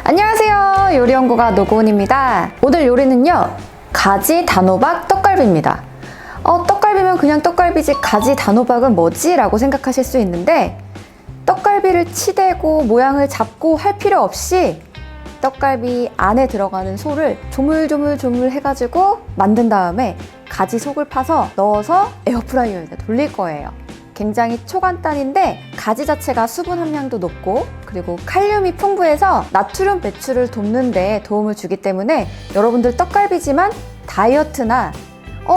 안녕하세요, 요리연구가 노고은입니다. 오늘 요리는요, 가지 단호박 떡갈비입니다. 떡갈비면 그냥 떡갈비지 가지 단호박은 뭐지? 라고 생각하실 수 있는데, 떡갈비를 치대고 모양을 잡고 할 필요 없이 떡갈비 안에 들어가는 소를 조물조물 해가지고 만든 다음에 가지 속을 파서 넣어서 에어프라이어에 돌릴 거예요. 굉장히 초간단인데 가지 자체가 수분 함량도 높고 그리고 칼륨이 풍부해서 나트륨 배출을 돕는 데 도움을 주기 때문에 여러분들 떡갈비지만 다이어트나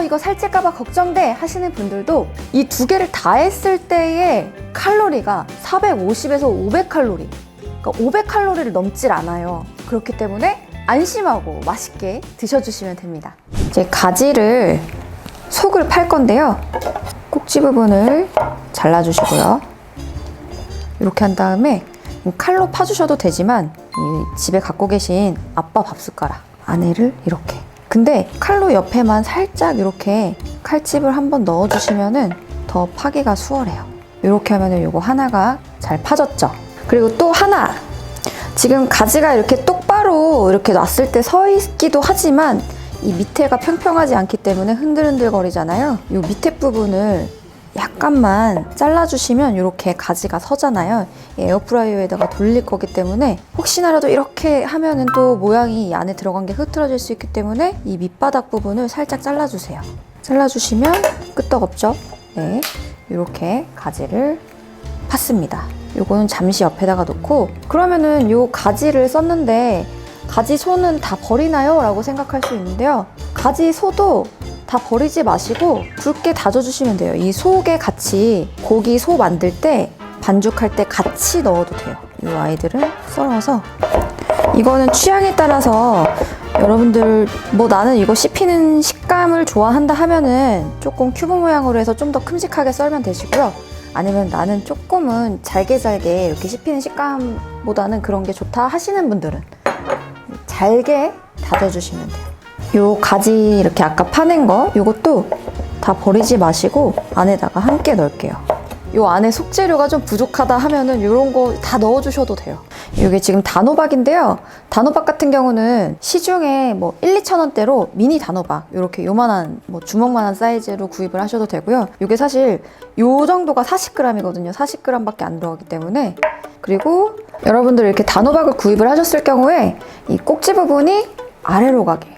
이거 살찔까봐 걱정돼 하시는 분들도 이 두 개를 다 했을 때의 칼로리가 450에서 500칼로리, 그러니까 500칼로리를 넘질 않아요. 그렇기 때문에 안심하고 맛있게 드셔주시면 됩니다. 이제 가지를 속을 팔 건데요. 꼭지 부분을 잘라주시고요. 이렇게 한 다음에 칼로 파주셔도 되지만 집에 갖고 계신 아빠 밥숟가락 안에를 이렇게, 근데 칼로 옆에만 살짝 이렇게 칼집을 한번 넣어주시면은 더 파기가 수월해요. 이렇게 하면은 요거 하나가 잘 파졌죠. 그리고 또 하나, 지금 가지가 이렇게 똑바로 이렇게 놨을 때 서 있기도 하지만 이 밑에가 평평하지 않기 때문에 흔들흔들 거리잖아요. 이 밑에 부분을 약간만 잘라주시면 이렇게 가지가 서잖아요. 에어프라이어에다가 돌릴 거기 때문에 혹시나라도 이렇게 하면은 또 모양이 이 안에 들어간 게 흐트러질 수 있기 때문에 이 밑바닥 부분을 살짝 잘라주세요. 잘라주시면 끄떡없죠? 네, 이렇게 가지를 팠습니다. 요거는 잠시 옆에다가 놓고, 그러면은 요 가지를 썼는데 가지 소는 다 버리나요? 라고 생각할 수 있는데요. 가지 소도 다 버리지 마시고 굵게 다져주시면 돼요. 이 속에 같이 고기 소 만들 때 반죽할 때 같이 넣어도 돼요. 이 아이들은 썰어서, 이거는 취향에 따라서 여러분들 나는 이거 씹히는 식감을 좋아한다 하면은 조금 큐브 모양으로 해서 좀 더 큼직하게 썰면 되시고요. 아니면 나는 조금은 잘게 이렇게 씹히는 식감보다는 그런 게 좋다 하시는 분들은 잘게 다져주시면 돼요. 요 가지 이렇게 아까 파낸 거, 요것도 다 버리지 마시고 안에다가 함께 넣을게요. 요 안에 속재료가 좀 부족하다 하면은 요런 거 다 넣어주셔도 돼요. 이게 지금 단호박인데요. 단호박 같은 경우는 시중에 1, 2천 원대로 미니 단호박 이렇게 요만한 주먹만한 사이즈로 구입을 하셔도 되고요. 이게 사실 요 정도가 40g이거든요. 40g밖에 안 들어가기 때문에. 그리고 여러분들 이렇게 단호박을 구입을 하셨을 경우에 이 꼭지 부분이 아래로 가게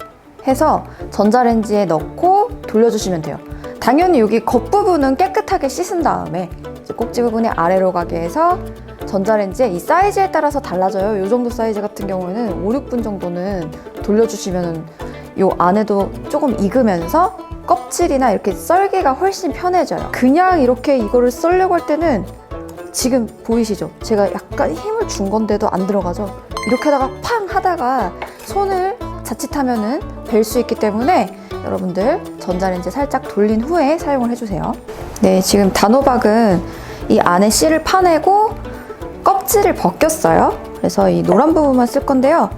해서 전자레인지에 넣고 돌려주시면 돼요. 당연히 여기 겉부분은 깨끗하게 씻은 다음에 이제 꼭지 부분이 아래로 가게 해서 전자레인지에, 이 사이즈에 따라서 달라져요. 이 정도 사이즈 같은 경우에는 5, 6분 정도는 돌려주시면 요 안에도 조금 익으면서 껍질이나 이렇게 썰기가 훨씬 편해져요. 그냥 이렇게 이거를 썰려고 할 때는 지금 보이시죠? 제가 약간 힘을 준 건데도 안 들어가죠? 이렇게 하다가 팡 하다가 손을 자칫하면은 벨 수 있기 때문에 여러분들 전자레인지 살짝 돌린 후에 사용을 해주세요. 네, 지금 단호박은 이 안에 씨를 파내고 껍질을 벗겼어요. 그래서 이 노란 부분만 쓸 건데요.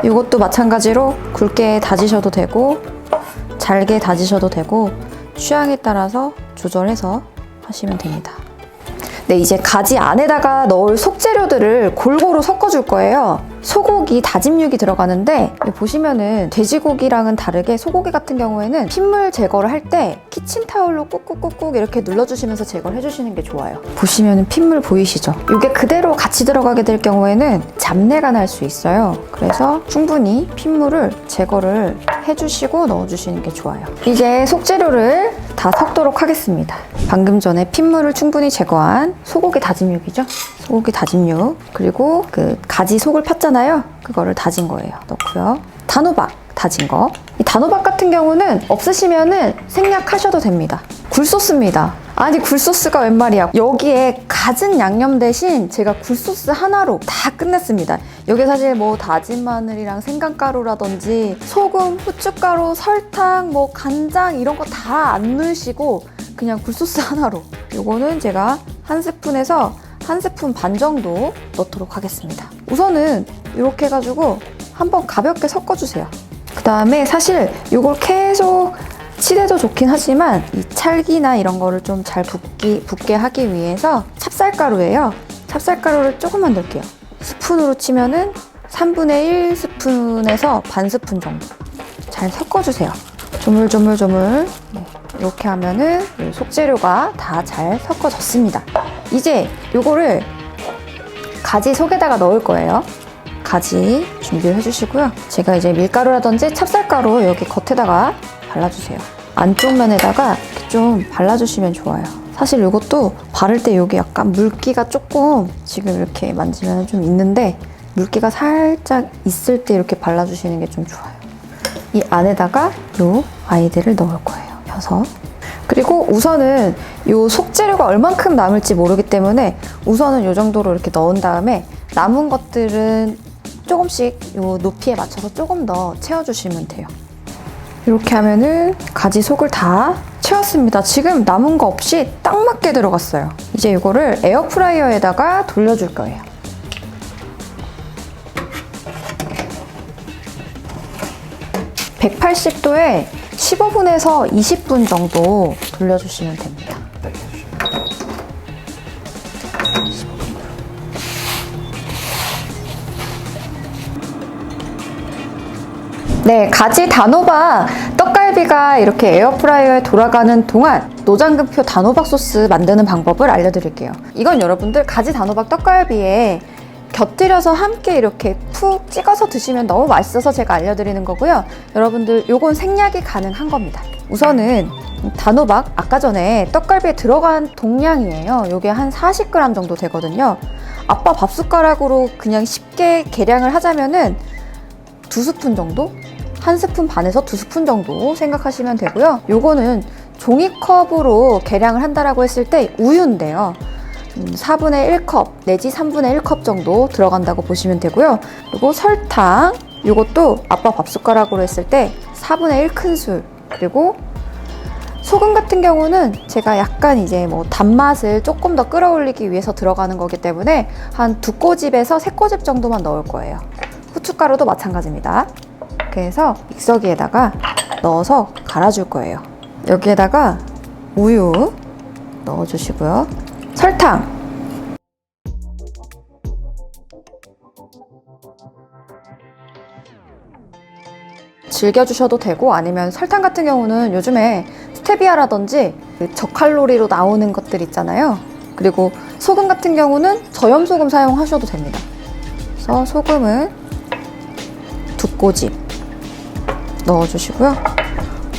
이것도 마찬가지로 굵게 다지셔도 되고 잘게 다지셔도 되고 취향에 따라서 조절해서 하시면 됩니다. 네, 이제 가지 안에다가 넣을 속재료들을 골고루 섞어줄 거예요. 소고기 다짐육이 들어가는데 보시면은 돼지고기랑은 다르게 소고기 같은 경우에는 핏물 제거를 할 때 키친타올로 꾹꾹꾹꾹 이렇게 눌러주시면서 제거를 해주시는 게 좋아요. 보시면은 핏물 보이시죠? 이게 그대로 같이 들어가게 될 경우에는 잡내가 날 수 있어요. 그래서 충분히 핏물을 제거를 해주시고 넣어주시는 게 좋아요. 이제 속재료를 다 섞도록 하겠습니다. 방금 전에 핏물을 충분히 제거한 소고기 다짐육이죠? 소고기 다짐육, 그리고 그 가지 속을 팠잖아요. 그거를 다진 거예요. 넣고요. 단호박 다진 거. 이 단호박 같은 경우는 없으시면은 생략하셔도 됩니다. 굴소스입니다. 아니, 굴소스가 웬 말이야. 여기에 갖은 양념 대신 제가 굴소스 하나로 다 끝냈습니다. 여기 사실 다진 마늘이랑 생강가루라든지 소금, 후춧가루, 설탕, 간장 이런 거 다 안 넣으시고 그냥 굴소스 하나로. 요거는 제가 한 스푼에서 한 스푼 반 정도 넣도록 하겠습니다. 우선은 이렇게 해가지고 한번 가볍게 섞어주세요. 그 다음에 사실 이걸 계속 치대도 좋긴 하지만 이 찰기나 이런 거를 좀 잘 붙게 하기 위해서 찹쌀가루예요. 찹쌀가루를 조금만 넣을게요. 스푼으로 치면은 3분의 1 스푼에서 반 스푼 정도 잘 섞어주세요. 조물조물조물. 네, 이렇게 하면은 속재료가 다 잘 섞어졌습니다. 이제 요거를 가지 속에다가 넣을 거예요. 가지 준비를 해주시고요. 제가 이제 밀가루라든지 찹쌀가루 여기 겉에다가 발라주세요. 안쪽 면에다가 이렇게 좀 발라주시면 좋아요. 사실 이것도 바를 때 여기 약간 물기가 조금 지금 이렇게 만지면 좀 있는데 물기가 살짝 있을 때 이렇게 발라주시는 게 좀 좋아요. 이 안에다가 요 아이들을 넣을 거예요. 펴서. 그리고 우선은 요 속재료가 얼만큼 남을지 모르기 때문에 우선은 요 정도로 이렇게 넣은 다음에 남은 것들은 조금씩 요 높이에 맞춰서 조금 더 채워주시면 돼요. 이렇게 하면은 가지 속을 다 채웠습니다. 지금 남은 거 없이 딱 맞게 들어갔어요. 이제 이거를 에어프라이어에다가 돌려줄 거예요. (180도에) 15분에서 20분 정도 돌려주시면 됩니다. 네, 가지 단호박 떡갈비가 이렇게 에어프라이어에 돌아가는 동안 노장금표 단호박 소스 만드는 방법을 알려드릴게요. 이건 여러분들 가지 단호박 떡갈비에 곁들여서 함께 이렇게 푹 찍어서 드시면 너무 맛있어서 제가 알려드리는 거고요. 여러분들 요건 생략이 가능한 겁니다. 우선은 단호박 아까 전에 떡갈비에 들어간 동량이에요. 요게 한 40g 정도 되거든요. 아빠 밥숟가락으로 그냥 쉽게 계량을 하자면은 2스푼 정도? 1스푼 반에서 2스푼 정도 생각하시면 되고요. 요거는 종이컵으로 계량을 한다라고 했을 때 우유인데요. 4분의 1컵 내지 3분의 1컵 정도 들어간다고 보시면 되고요. 그리고 설탕, 이것도 아빠 밥숟가락으로 했을 때 4분의 1 큰술. 그리고 소금 같은 경우는 제가 약간 이제 뭐 단맛을 조금 더 끌어올리기 위해서 들어가는 거기 때문에 한 2꼬집에서 3꼬집 정도만 넣을 거예요. 후춧가루도 마찬가지입니다. 그래서 믹서기에다가 넣어서 갈아줄 거예요. 여기에다가 우유 넣어주시고요. 설탕, 즐겨주셔도 되고 아니면 설탕 같은 경우는 요즘에 스테비아라든지 저칼로리로 나오는 것들 있잖아요. 그리고 소금 같은 경우는 저염소금 사용하셔도 됩니다. 그래서 소금은 2꼬집 넣어주시고요.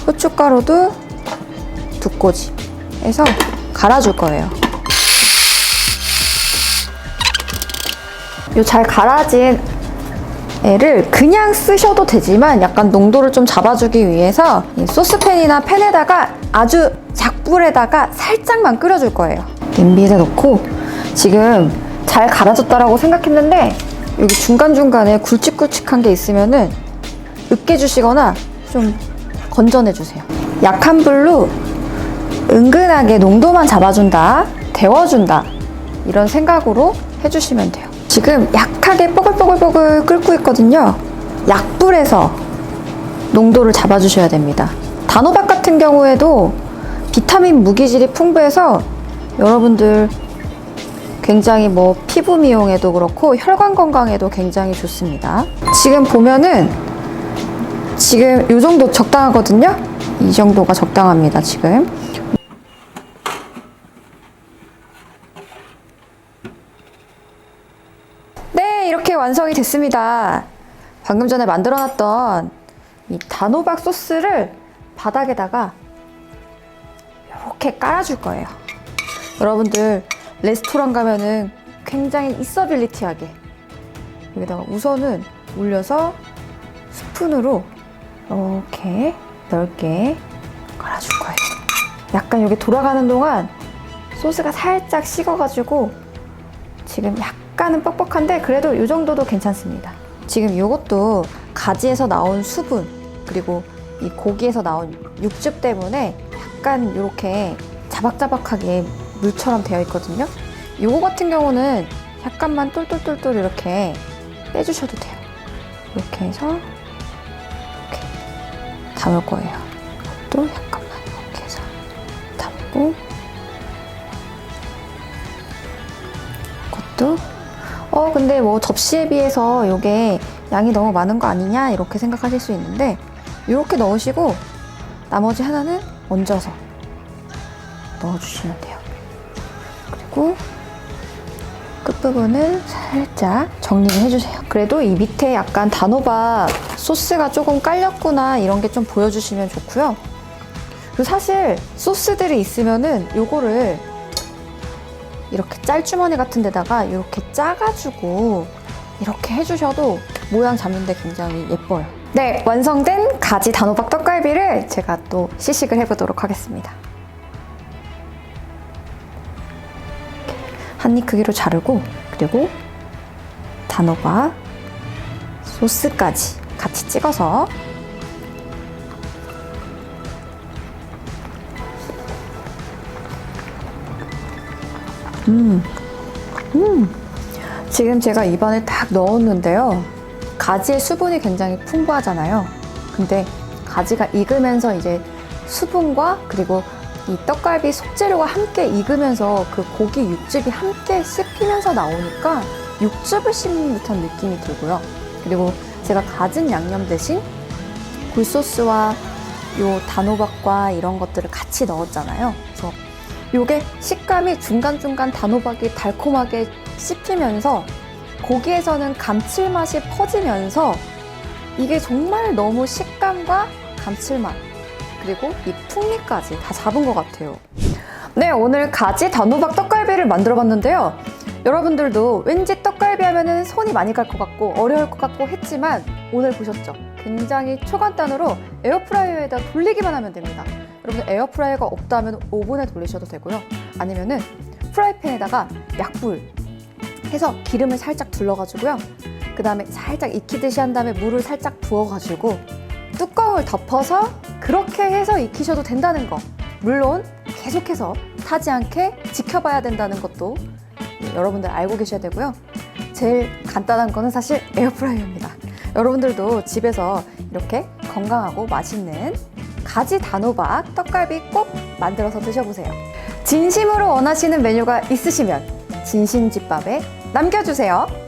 후춧가루도 2꼬집 해서 갈아줄 거예요. 요 잘 갈아진 애를 그냥 쓰셔도 되지만 약간 농도를 좀 잡아주기 위해서 이 소스팬이나 팬에다가 아주 작불에다가 살짝만 끓여줄 거예요. 냄비에다 넣고 지금 잘 갈아졌다라고 생각했는데 여기 중간중간에 굵직굵직한 게 있으면은 으깨주시거나 좀 건져내주세요. 약한 불로 은근하게 농도만 잡아준다, 데워준다 이런 생각으로 해주시면 돼요. 지금 약하게 뽀글뽀글뽀글 끓고 있거든요. 약불에서 농도를 잡아주셔야 됩니다. 단호박 같은 경우에도 비타민 무기질이 풍부해서 여러분들 굉장히 뭐 피부 미용에도 그렇고 혈관 건강에도 굉장히 좋습니다. 지금 보면은 지금 이 정도 적당하거든요. 이 정도가 적당합니다. 지금 네, 이렇게 완성이 됐습니다. 방금 전에 만들어놨던 이 단호박 소스를 바닥에다가 이렇게 깔아줄 거예요. 여러분들 레스토랑 가면은 굉장히 있어빌리티하게 여기다가 우선은 올려서 스푼으로 이렇게 넓게 깔아줄 거예요. 약간 여기 돌아가는 동안 소스가 살짝 식어가지고 지금 약간은 뻑뻑한데 그래도 이 정도도 괜찮습니다. 지금 이것도 가지에서 나온 수분 그리고 이 고기에서 나온 육즙 때문에 약간 이렇게 자박자박하게 물처럼 되어 있거든요. 요거 같은 경우는 약간만 똘똘똘똘 이렇게 빼주셔도 돼요. 이렇게 해서 이렇게 담을 거예요. 이것도 약간만 이렇게 해서 담고 이것도 근데 뭐 접시에 비해서 이게 양이 너무 많은 거 아니냐 이렇게 생각하실 수 있는데 이렇게 넣으시고 나머지 하나는 얹어서 넣어주시면 돼요. 그리고 끝부분을 살짝 정리를 해주세요. 그래도 이 밑에 약간 단호박 소스가 조금 깔렸구나 이런 게 좀 보여주시면 좋고요. 그리고 사실 소스들이 있으면은 요거를 이렇게 짤주머니 같은 데다가 이렇게 짜가지고 이렇게 해주셔도 모양 잡는데 굉장히 예뻐요. 네, 완성된 가지 단호박 떡갈비를 제가 또 시식을 해보도록 하겠습니다. 한 입 크기로 자르고 그리고 단호박 소스까지 같이 찍어서 지금 제가 입안에 딱 넣었는데요. 가지의 수분이 굉장히 풍부하잖아요. 근데 가지가 익으면서 이제 수분과 그리고 이 떡갈비 속재료가 함께 익으면서 그 고기 육즙이 함께 씹히면서 나오니까 육즙을 씹는 듯한 느낌이 들고요. 그리고 제가 가진 양념 대신 굴소스와 요 단호박과 이런 것들을 같이 넣었잖아요. 그래서 요게 식감이 중간중간 단호박이 달콤하게 씹히면서 고기에서는 감칠맛이 퍼지면서 이게 정말 너무 식감과 감칠맛 그리고 이 풍미까지 다 잡은 것 같아요. 네, 오늘 가지 단호박 떡갈비를 만들어봤는데요. 여러분들도 왠지 떡갈비 하면은 손이 많이 갈 것 같고 어려울 것 같고 했지만 오늘 보셨죠? 굉장히 초간단으로 에어프라이어에다 돌리기만 하면 됩니다. 여러분들 에어프라이어가 없다면 오븐에 돌리셔도 되고요. 아니면은 프라이팬에다가 약불 해서 기름을 살짝 둘러가지고요. 그 다음에 살짝 익히듯이 한 다음에 물을 살짝 부어가지고 뚜껑을 덮어서 그렇게 해서 익히셔도 된다는 거. 물론 계속해서 타지 않게 지켜봐야 된다는 것도 여러분들 알고 계셔야 되고요. 제일 간단한 거는 사실 에어프라이어입니다. 여러분들도 집에서 이렇게 건강하고 맛있는 가지 단호박 떡갈비 꼭 만들어서 드셔보세요. 진심으로 원하시는 메뉴가 있으시면 진심집밥에 남겨주세요.